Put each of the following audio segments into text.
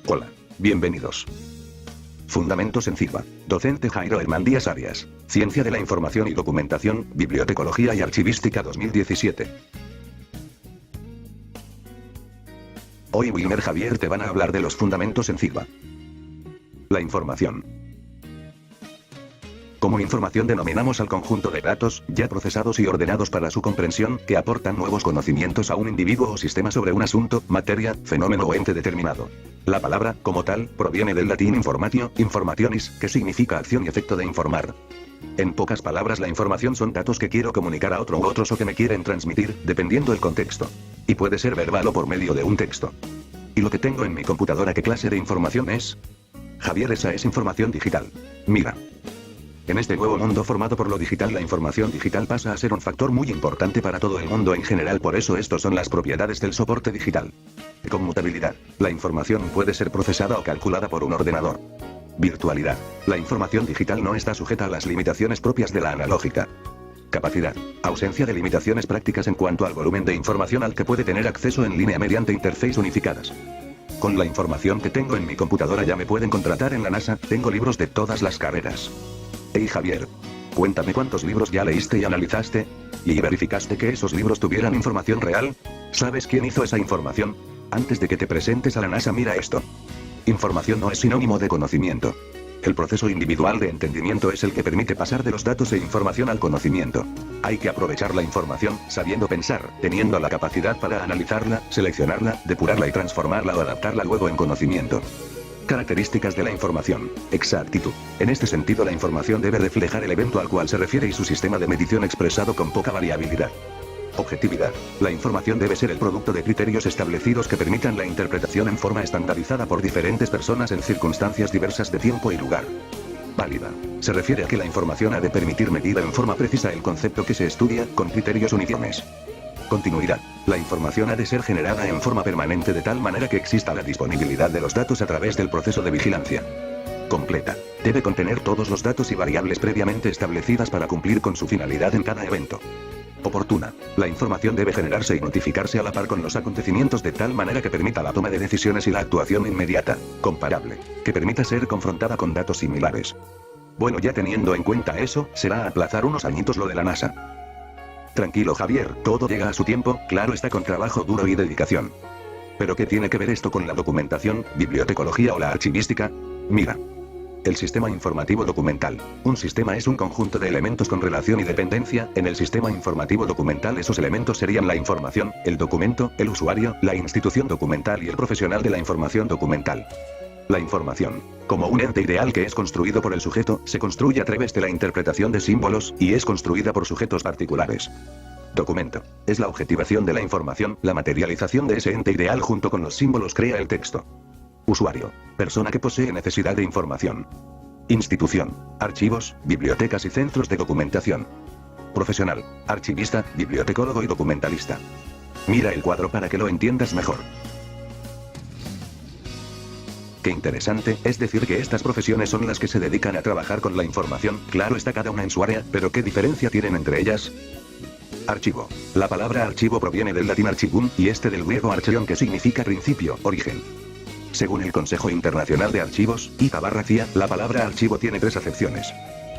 Hola. Bienvenidos. Fundamentos en CIGBA. Docente Jairo Hermandías Arias. Ciencia de la Información y Documentación, Bibliotecología y Archivística 2017. Hoy Wilmer Javier te van a hablar de los fundamentos en CIGBA. La información. Como información denominamos al conjunto de datos, ya procesados y ordenados para su comprensión, que aportan nuevos conocimientos a un individuo o sistema sobre un asunto, materia, fenómeno o ente determinado. La palabra, como tal, proviene del latín informatio, informationis, que significa acción y efecto de informar. En pocas palabras, la información son datos que quiero comunicar a otro u otros o que me quieren transmitir, dependiendo el contexto. Y puede ser verbal o por medio de un texto. ¿Y lo que tengo en mi computadora qué clase de información es? Javier, esa es información digital. Mira. En este nuevo mundo formado por lo digital, la información digital pasa a ser un factor muy importante para todo el mundo en general, por eso estos son las propiedades del soporte digital. Conmutabilidad. La información puede ser procesada o calculada por un ordenador. Virtualidad. La información digital no está sujeta a las limitaciones propias de la analógica. Capacidad. Ausencia de limitaciones prácticas en cuanto al volumen de información al que puede tener acceso en línea mediante interfaces unificadas. Con la información que tengo en mi computadora ya me pueden contratar en la NASA, tengo libros de todas las carreras. Hey Javier. Cuéntame cuántos libros ya leíste y analizaste. ¿Y verificaste que esos libros tuvieran información real? ¿Sabes quién hizo esa información? Antes de que te presentes a la NASA, mira esto. Información no es sinónimo de conocimiento. El proceso individual de entendimiento es el que permite pasar de los datos e información al conocimiento. Hay que aprovechar la información, sabiendo pensar, teniendo la capacidad para analizarla, seleccionarla, depurarla y transformarla o adaptarla luego en conocimiento. Características de la información. Exactitud. En este sentido, la información debe reflejar el evento al cual se refiere y su sistema de medición expresado con poca variabilidad. Objetividad. La información debe ser el producto de criterios establecidos que permitan la interpretación en forma estandarizada por diferentes personas en circunstancias diversas de tiempo y lugar. Válida. Se refiere a que la información ha de permitir medir en forma precisa el concepto que se estudia, con criterios uniformes. Continuidad. La información ha de ser generada en forma permanente de tal manera que exista la disponibilidad de los datos a través del proceso de vigilancia. Completa. Debe contener todos los datos y variables previamente establecidas para cumplir con su finalidad en cada evento. Oportuna. La información debe generarse y notificarse a la par con los acontecimientos de tal manera que permita la toma de decisiones y la actuación inmediata. Comparable. Que permita ser confrontada con datos similares. Bueno, ya teniendo en cuenta eso, será aplazar unos añitos lo de la NASA. Tranquilo Javier, todo llega a su tiempo, claro está, con trabajo duro y dedicación. ¿Pero qué tiene que ver esto con la documentación, bibliotecología o la archivística? Mira. El sistema informativo documental. Un sistema es un conjunto de elementos con relación y dependencia. En el sistema informativo documental esos elementos serían la información, el documento, el usuario, la institución documental y el profesional de la información documental. La información, como un ente ideal que es construido por el sujeto, se construye a través de la interpretación de símbolos, y es construida por sujetos particulares. Documento. Es la objetivación de la información, la materialización de ese ente ideal junto con los símbolos crea el texto. Usuario. Persona que posee necesidad de información. Institución. Archivos, bibliotecas y centros de documentación. Profesional. Archivista, bibliotecólogo y documentalista. Mira el cuadro para que lo entiendas mejor. Qué interesante, es decir que estas profesiones son las que se dedican a trabajar con la información, claro está cada una en su área, pero ¿qué diferencia tienen entre ellas? Archivo. La palabra archivo proviene del latín archivum, y este del griego archeion, que significa principio, origen. Según el Consejo Internacional de Archivos, ICA/CIA, la palabra archivo tiene tres acepciones.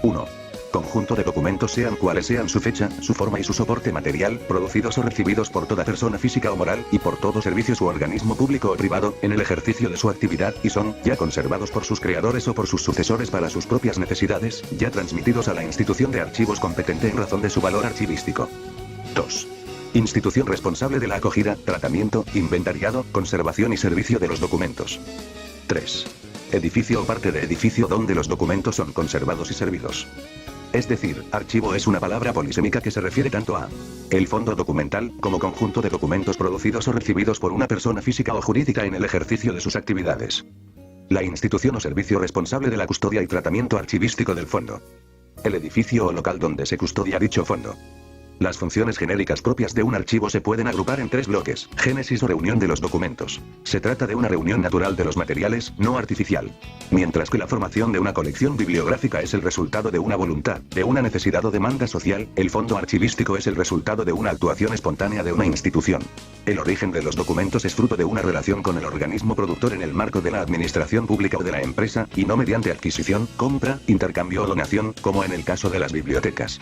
1. Conjunto de documentos sean cuales sean su fecha, su forma y su soporte material, producidos o recibidos por toda persona física o moral, y por todo servicio u organismo público o privado, en el ejercicio de su actividad, y son, ya conservados por sus creadores o por sus sucesores para sus propias necesidades, ya transmitidos a la institución de archivos competente en razón de su valor archivístico. 2. Institución responsable de la acogida, tratamiento, inventariado, conservación y servicio de los documentos. 3. Edificio o parte de edificio donde los documentos son conservados y servidos. Es decir, archivo es una palabra polisémica que se refiere tanto a el fondo documental, como conjunto de documentos producidos o recibidos por una persona física o jurídica en el ejercicio de sus actividades. La institución o servicio responsable de la custodia y tratamiento archivístico del fondo. El edificio o local donde se custodia dicho fondo. Las funciones genéricas propias de un archivo se pueden agrupar en 3 bloques: génesis o reunión de los documentos. Se trata de una reunión natural de los materiales, no artificial. Mientras que la formación de una colección bibliográfica es el resultado de una voluntad, de una necesidad o demanda social, el fondo archivístico es el resultado de una actuación espontánea de una institución. El origen de los documentos es fruto de una relación con el organismo productor en el marco de la administración pública o de la empresa, y no mediante adquisición, compra, intercambio o donación, como en el caso de las bibliotecas.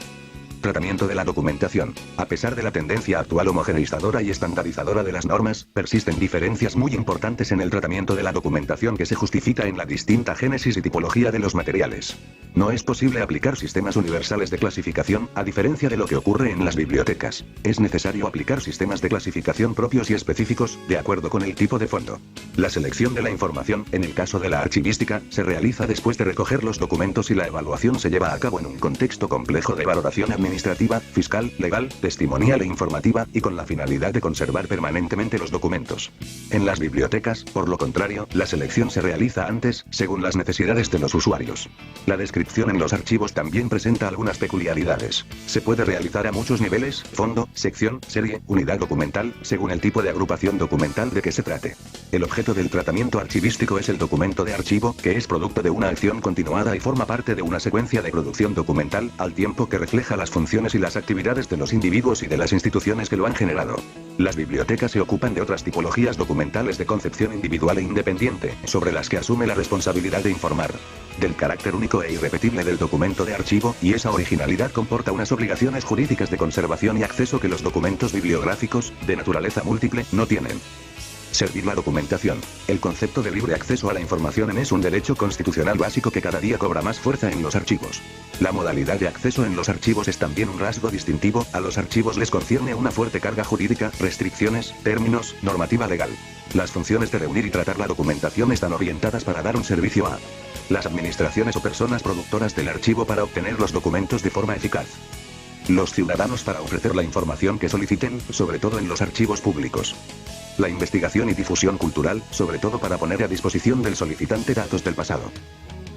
Tratamiento de la documentación. A pesar de la tendencia actual homogeneizadora y estandarizadora de las normas, persisten diferencias muy importantes en el tratamiento de la documentación que se justifica en la distinta génesis y tipología de los materiales. No es posible aplicar sistemas universales de clasificación, a diferencia de lo que ocurre en las bibliotecas. Es necesario aplicar sistemas de clasificación propios y específicos, de acuerdo con el tipo de fondo. La selección de la información, en el caso de la archivística, se realiza después de recoger los documentos y la evaluación se lleva a cabo en un contexto complejo de valoración administrativa, fiscal, legal, testimonial e informativa, y con la finalidad de conservar permanentemente los documentos. En las bibliotecas, por lo contrario, la selección se realiza antes, según las necesidades de los usuarios. La descripción en los archivos también presenta algunas peculiaridades. Se puede realizar a muchos niveles: fondo, sección, serie, unidad documental, según el tipo de agrupación documental de que se trate. El objeto del tratamiento archivístico es el documento de archivo, que es producto de una acción continuada y forma parte de una secuencia de producción documental, al tiempo que refleja las funciones y las actividades de los individuos y de las instituciones que lo han generado. Las bibliotecas se ocupan de otras tipologías documentales de concepción individual e independiente, sobre las que asume la responsabilidad de informar. Del carácter único e irrepetible del documento de archivo, y esa originalidad comporta unas obligaciones jurídicas de conservación y acceso que los documentos bibliográficos, de naturaleza múltiple, no tienen. Servir la documentación. El concepto de libre acceso a la información es un derecho constitucional básico que cada día cobra más fuerza en los archivos. La modalidad de acceso en los archivos es también un rasgo distintivo. A los archivos les concierne una fuerte carga jurídica, restricciones, términos, normativa legal. Las funciones de reunir y tratar la documentación están orientadas para dar un servicio a las administraciones o personas productoras del archivo para obtener los documentos de forma eficaz. Los ciudadanos para ofrecer la información que soliciten, sobre todo en los archivos públicos. La investigación y difusión cultural, sobre todo para poner a disposición del solicitante datos del pasado.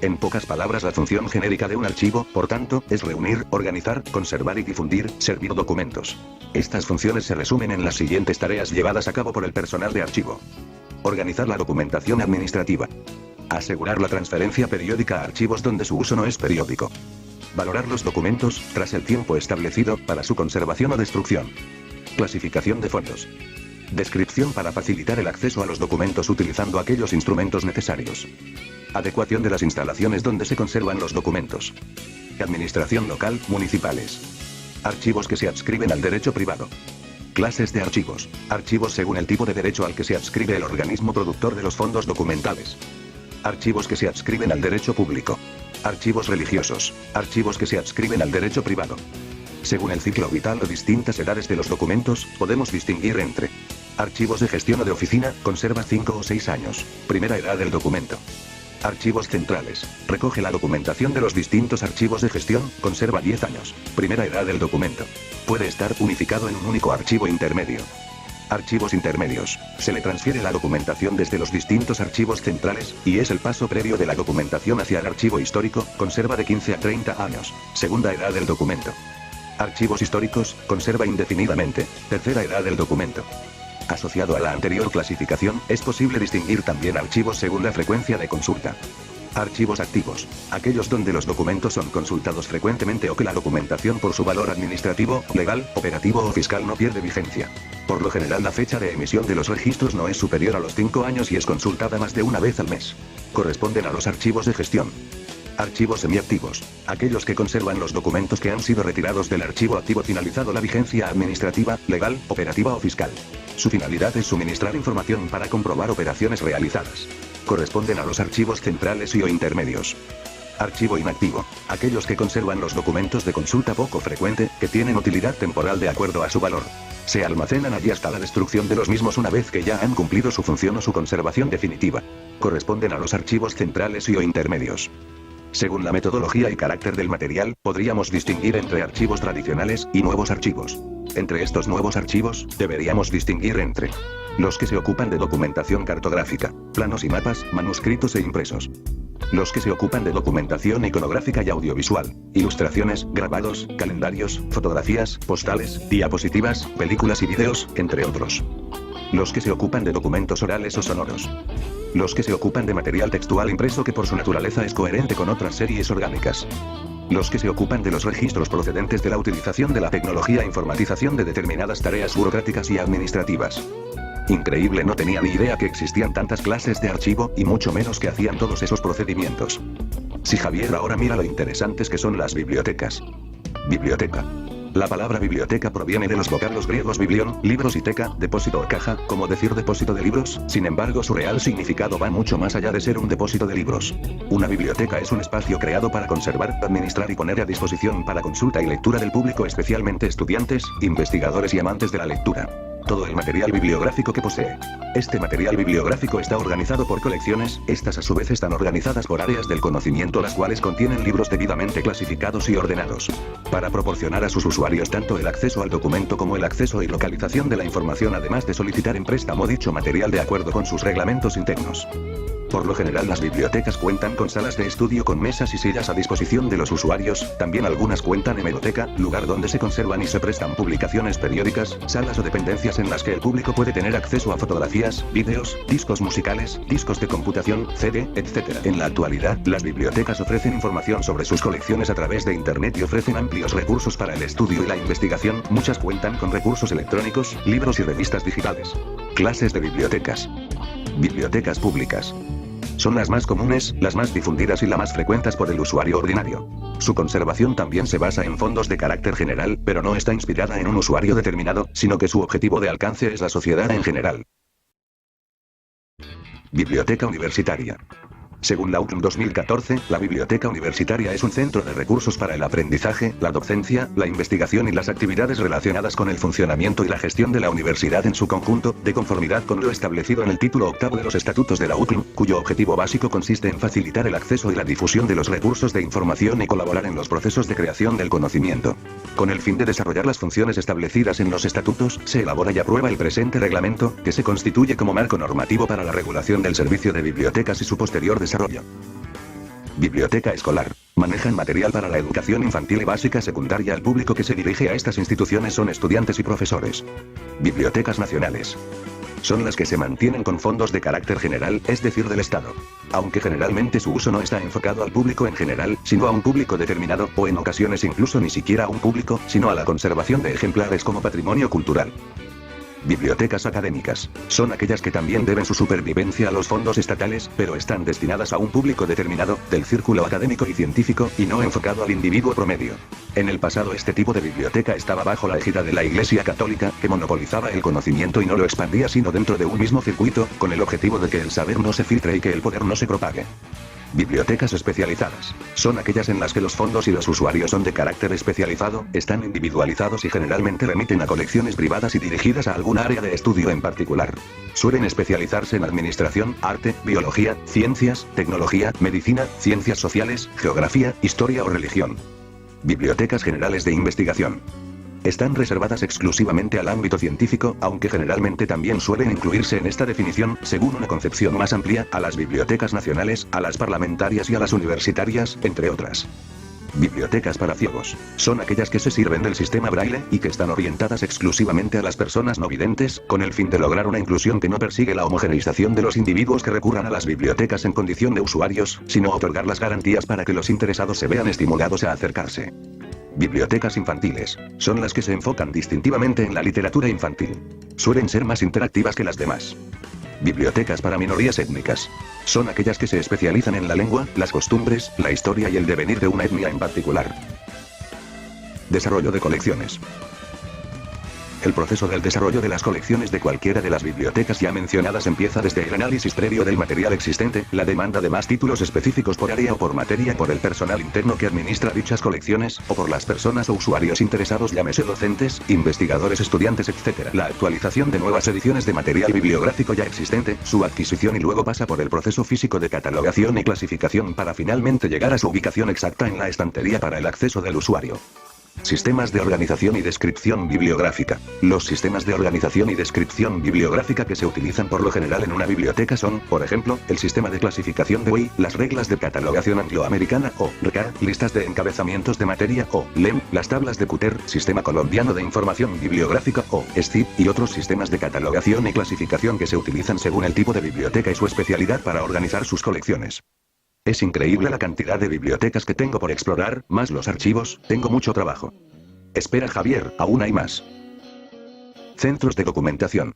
En pocas palabras, la función genérica de un archivo, por tanto, es reunir, organizar, conservar y difundir, servir documentos. Estas funciones se resumen en las siguientes tareas llevadas a cabo por el personal de archivo. Organizar la documentación administrativa. Asegurar la transferencia periódica a archivos donde su uso no es periódico. Valorar los documentos, tras el tiempo establecido, para su conservación o destrucción. Clasificación de fondos. Descripción para facilitar el acceso a los documentos utilizando aquellos instrumentos necesarios. Adecuación de las instalaciones donde se conservan los documentos. Administración local, municipales. Archivos que se adscriben al derecho privado. Clases de archivos. Archivos según el tipo de derecho al que se adscribe el organismo productor de los fondos documentales. Archivos que se adscriben al derecho público. Archivos religiosos. Archivos que se adscriben al derecho privado. Según el ciclo vital o distintas edades de los documentos, podemos distinguir entre archivos de gestión o de oficina, conserva 5 o 6 años. Primera edad del documento. Archivos centrales. Recoge la documentación de los distintos archivos de gestión, conserva 10 años. Primera edad del documento. Puede estar unificado en un único archivo intermedio. Archivos intermedios. Se le transfiere la documentación desde los distintos archivos centrales, y es el paso previo de la documentación hacia el archivo histórico, conserva de 15 a 30 años. Segunda edad del documento. Archivos históricos, conserva indefinidamente. Tercera edad del documento. Asociado a la anterior clasificación, es posible distinguir también archivos según la frecuencia de consulta. Archivos activos. Aquellos donde los documentos son consultados frecuentemente o que la documentación por su valor administrativo, legal, operativo o fiscal no pierde vigencia. Por lo general la fecha de emisión de los registros no es superior a los 5 años y es consultada más de una vez al mes. Corresponden a los archivos de gestión. Archivos semiactivos. Aquellos que conservan los documentos que han sido retirados del archivo activo finalizado la vigencia administrativa, legal, operativa o fiscal. Su finalidad es suministrar información para comprobar operaciones realizadas. Corresponden a los archivos centrales y o intermedios. Archivo inactivo. Aquellos que conservan los documentos de consulta poco frecuente, que tienen utilidad temporal de acuerdo a su valor. Se almacenan allí hasta la destrucción de los mismos una vez que ya han cumplido su función o su conservación definitiva. Corresponden a los archivos centrales y o intermedios. Según la metodología y carácter del material, podríamos distinguir entre archivos tradicionales y nuevos archivos. Entre estos nuevos archivos, deberíamos distinguir entre los que se ocupan de documentación cartográfica, planos y mapas, manuscritos e impresos. Los que se ocupan de documentación iconográfica y audiovisual, ilustraciones, grabados, calendarios, fotografías, postales, diapositivas, películas y vídeos, entre otros. Los que se ocupan de documentos orales o sonoros. Los que se ocupan de material textual impreso que por su naturaleza es coherente con otras series orgánicas. Los que se ocupan de los registros procedentes de la utilización de la tecnología e informatización de determinadas tareas burocráticas y administrativas. Increíble, no tenía ni idea que existían tantas clases de archivo, y mucho menos que hacían todos esos procedimientos. Sí, Javier, ahora mira lo interesantes que son las bibliotecas. Biblioteca. La palabra biblioteca proviene de los vocablos griegos biblion, libros, y teca, depósito o caja, como decir depósito de libros. Sin embargo, su real significado va mucho más allá de ser un depósito de libros. Una biblioteca es un espacio creado para conservar, administrar y poner a disposición para consulta y lectura del público, especialmente estudiantes, investigadores y amantes de la lectura, todo el material bibliográfico que posee. Este material bibliográfico está organizado por colecciones, estas a su vez están organizadas por áreas del conocimiento, las cuales contienen libros debidamente clasificados y ordenados, para proporcionar a sus usuarios tanto el acceso al documento como el acceso y localización de la información, además de solicitar en préstamo dicho material de acuerdo con sus reglamentos internos. Por lo general, las bibliotecas cuentan con salas de estudio con mesas y sillas a disposición de los usuarios, también algunas cuentan hemeroteca, lugar donde se conservan y se prestan publicaciones periódicas, salas o dependencias en las que el público puede tener acceso a fotografías, vídeos, discos musicales, discos de computación, CD, etc. En la actualidad, las bibliotecas ofrecen información sobre sus colecciones a través de Internet y ofrecen amplios recursos para el estudio y la investigación. Muchas cuentan con recursos electrónicos, libros y revistas digitales. Clases de bibliotecas. Bibliotecas públicas. Son las más comunes, las más difundidas y las más frecuentes por el usuario ordinario. Su conservación también se basa en fondos de carácter general, pero no está inspirada en un usuario determinado, sino que su objetivo de alcance es la sociedad en general. Biblioteca universitaria. Según la UCLM 2014, la biblioteca universitaria es un centro de recursos para el aprendizaje, la docencia, la investigación y las actividades relacionadas con el funcionamiento y la gestión de la universidad en su conjunto, de conformidad con lo establecido en el título octavo de los estatutos de la UCLM, cuyo objetivo básico consiste en facilitar el acceso y la difusión de los recursos de información y colaborar en los procesos de creación del conocimiento. Con el fin de desarrollar las funciones establecidas en los estatutos, se elabora y aprueba el presente reglamento, que se constituye como marco normativo para la regulación del servicio de bibliotecas y su posterior desarrollo. Biblioteca escolar. Manejan material para la educación infantil y básica secundaria. El público que se dirige a estas instituciones son estudiantes y profesores. Bibliotecas nacionales. Son las que se mantienen con fondos de carácter general, es decir, del Estado. Aunque generalmente su uso no está enfocado al público en general, sino a un público determinado, o en ocasiones incluso ni siquiera a un público, sino a la conservación de ejemplares como patrimonio cultural. Bibliotecas académicas. Son aquellas que también deben su supervivencia a los fondos estatales, pero están destinadas a un público determinado, del círculo académico y científico, y no enfocado al individuo promedio. En el pasado este tipo de biblioteca estaba bajo la égida de la Iglesia Católica, que monopolizaba el conocimiento y no lo expandía sino dentro de un mismo circuito, con el objetivo de que el saber no se filtre y que el poder no se propague. Bibliotecas especializadas. Son aquellas en las que los fondos y los usuarios son de carácter especializado, están individualizados y generalmente remiten a colecciones privadas y dirigidas a alguna área de estudio en particular. Suelen especializarse en administración, arte, biología, ciencias, tecnología, medicina, ciencias sociales, geografía, historia o religión. Bibliotecas generales de investigación. Están reservadas exclusivamente al ámbito científico, aunque generalmente también suelen incluirse en esta definición, según una concepción más amplia, a las bibliotecas nacionales, a las parlamentarias y a las universitarias, entre otras. Bibliotecas para ciegos. Son aquellas que se sirven del sistema Braille, y que están orientadas exclusivamente a las personas no videntes, con el fin de lograr una inclusión que no persigue la homogeneización de los individuos que recurran a las bibliotecas en condición de usuarios, sino otorgar las garantías para que los interesados se vean estimulados a acercarse. Bibliotecas infantiles. Son las que se enfocan distintivamente en la literatura infantil. Suelen ser más interactivas que las demás. Bibliotecas para minorías étnicas. Son aquellas que se especializan en la lengua, las costumbres, la historia y el devenir de una etnia en particular. Desarrollo de colecciones. El proceso del desarrollo de las colecciones de cualquiera de las bibliotecas ya mencionadas empieza desde el análisis previo del material existente, la demanda de más títulos específicos por área o por materia por el personal interno que administra dichas colecciones, o por las personas o usuarios interesados, llámese docentes, investigadores, estudiantes, etc. La actualización de nuevas ediciones de material bibliográfico ya existente, su adquisición y luego pasa por el proceso físico de catalogación y clasificación para finalmente llegar a su ubicación exacta en la estantería para el acceso del usuario. Sistemas de organización y descripción bibliográfica. Los sistemas de organización y descripción bibliográfica que se utilizan por lo general en una biblioteca son, por ejemplo, el sistema de clasificación de Dewey, las reglas de catalogación angloamericana o RCA, listas de encabezamientos de materia o LEM, las tablas de Cutter, sistema colombiano de información bibliográfica o SCIB, y otros sistemas de catalogación y clasificación que se utilizan según el tipo de biblioteca y su especialidad para organizar sus colecciones. Es increíble la cantidad de bibliotecas que tengo por explorar, más los archivos, tengo mucho trabajo. Espera Javier, aún hay más. Centros de documentación.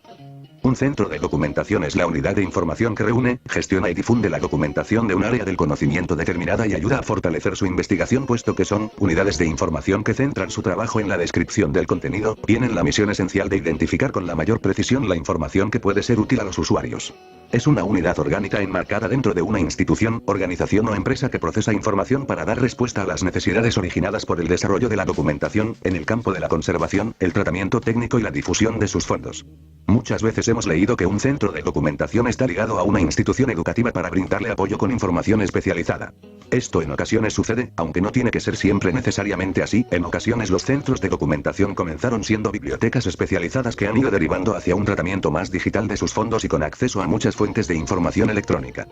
Un centro de documentación es la unidad de información que reúne, gestiona y difunde la documentación de un área del conocimiento determinada y ayuda a fortalecer su investigación, puesto que son unidades de información que centran su trabajo en la descripción del contenido, tienen la misión esencial de identificar con la mayor precisión la información que puede ser útil a los usuarios. Es una unidad orgánica enmarcada dentro de una institución, organización o empresa que procesa información para dar respuesta a las necesidades originadas por el desarrollo de la documentación, en el campo de la conservación, el tratamiento técnico y la difusión de sus fondos. Muchas veces hemos leído que un centro de documentación está ligado a una institución educativa para brindarle apoyo con información especializada. Esto en ocasiones sucede, aunque no tiene que ser siempre necesariamente así. En ocasiones los centros de documentación comenzaron siendo bibliotecas especializadas que han ido derivando hacia un tratamiento más digital de sus fondos y con acceso a muchas fuentes de información electrónica.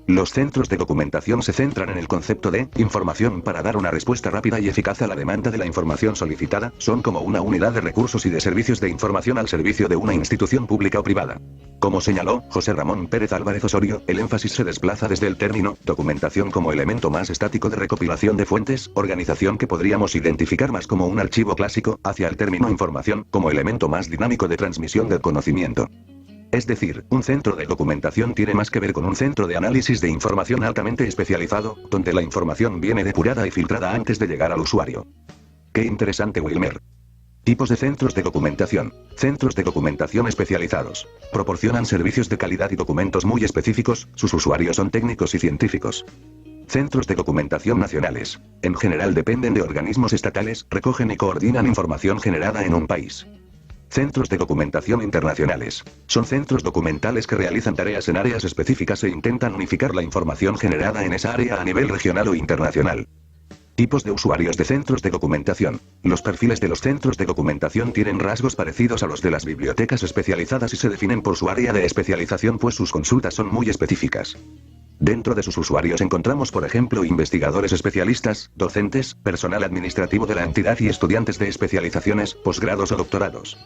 Los centros de documentación se centran en el concepto de información para dar una respuesta rápida y eficaz a la demanda de la información solicitada, son como una unidad de recursos y de servicios de información al servicio de una institución pública o privada. Como señaló José Ramón Pérez Álvarez Osorio, el énfasis se desplaza desde el término documentación como elemento más estático de recopilación de fuentes, organización que podríamos identificar más como un archivo clásico, hacia el término información como elemento más dinámico de transmisión del conocimiento. Es decir, un centro de documentación tiene más que ver con un centro de análisis de información altamente especializado, donde la información viene depurada y filtrada antes de llegar al usuario. ¡Qué interesante, Wilmer! Tipos de centros de documentación. Centros de documentación especializados. Proporcionan servicios de calidad y documentos muy específicos, sus usuarios son técnicos y científicos. Centros de documentación nacionales. En general dependen de organismos estatales, recogen y coordinan información generada en un país. Centros de documentación internacionales. Son centros documentales que realizan tareas en áreas específicas e intentan unificar la información generada en esa área a nivel regional o internacional. Tipos de usuarios de centros de documentación. Los perfiles de los centros de documentación tienen rasgos parecidos a los de las bibliotecas especializadas y se definen por su área de especialización, pues sus consultas son muy específicas. Dentro de sus usuarios encontramos, por ejemplo, investigadores especialistas, docentes, personal administrativo de la entidad y estudiantes de especializaciones, posgrados o doctorados.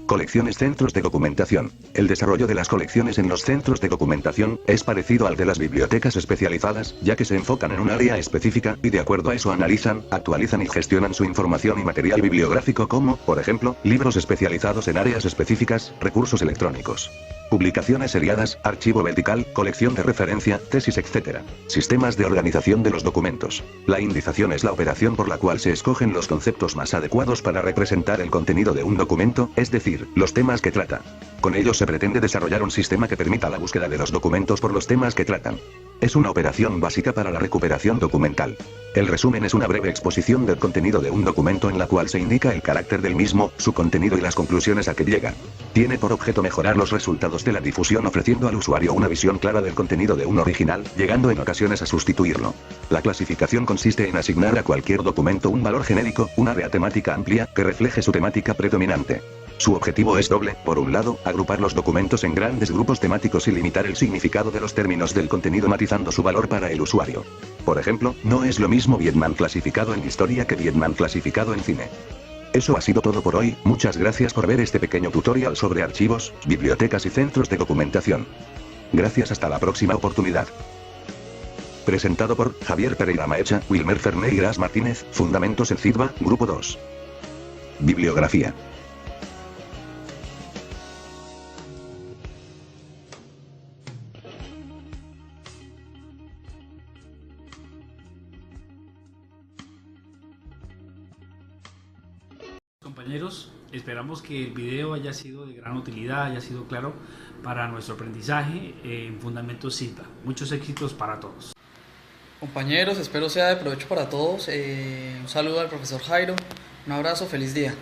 Colecciones. Centros de documentación. El desarrollo de las colecciones en los centros de documentación es parecido al de las bibliotecas especializadas, ya que se enfocan en un área específica, y de acuerdo a eso analizan, actualizan y gestionan su información y material bibliográfico como, por ejemplo, libros especializados en áreas específicas, recursos electrónicos, publicaciones seriadas, archivo vertical, colección de referencia, tesis, etc. Sistemas de organización de los documentos. La indización es la operación por la cual se escogen los conceptos más adecuados para representar el contenido de un documento, es decir, los temas que trata. Con ello se pretende desarrollar un sistema que permita la búsqueda de los documentos por los temas que tratan. Es una operación básica para la recuperación documental. El resumen es una breve exposición del contenido de un documento en la cual se indica el carácter del mismo, su contenido y las conclusiones a que llega. Tiene por objeto mejorar los resultados de la difusión ofreciendo al usuario una visión clara del contenido de un original, llegando en ocasiones a sustituirlo. La clasificación consiste en asignar a cualquier documento un valor genérico, un área temática amplia, que refleje su temática predominante. Su objetivo es doble: por un lado, agrupar los documentos en grandes grupos temáticos y limitar el significado de los términos del contenido matizando su valor para el usuario. Por ejemplo, no es lo mismo Vietnam clasificado en historia que Vietnam clasificado en cine. Eso ha sido todo por hoy, muchas gracias por ver este pequeño tutorial sobre archivos, bibliotecas y centros de documentación. Gracias, hasta la próxima oportunidad. Presentado por Javier Pereira Maecha, Wilmer Ferneiras Martínez, Fundamentos en CIDBA, Grupo 2. Bibliografía. Compañeros, esperamos que el video haya sido de gran utilidad, haya sido claro para nuestro aprendizaje en Fundamentos CIDBA. Muchos éxitos para todos. Compañeros, espero sea de provecho para todos. Un saludo al profesor Jairo, un abrazo, feliz día.